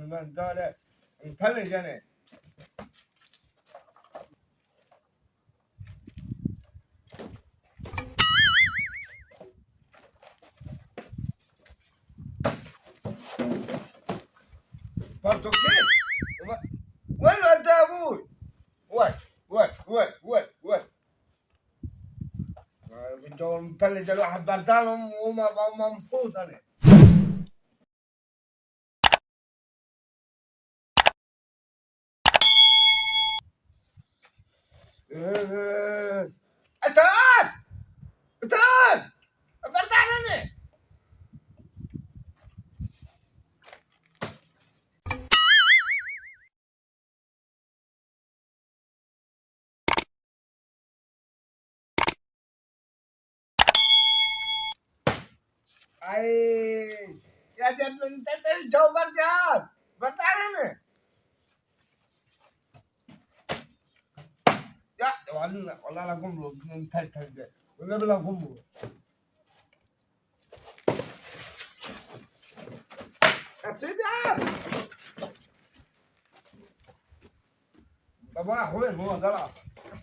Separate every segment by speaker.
Speaker 1: من دولة متلج انا. برضو كيف؟ وين انت يا ابوي؟ وين في الجو المتلج الواحد بردان ومفروض انا. انت وين بردان انا. اي يا جد انت الجو بردان انا. يا والله لا قمرو تلج ولا بلا قمرو. هتسيب يا. طب راح وين هو طلع؟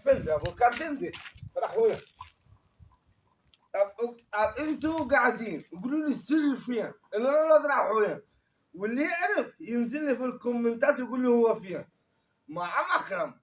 Speaker 1: فين يا ابو كارتندي؟ راح وين؟ طب انتوا قاعدين قولوا لي السر فين؟ الولد راح وين؟ واللي يعرف ينزل لي في الكومنتات يقول لي هو فين؟ مع مكرم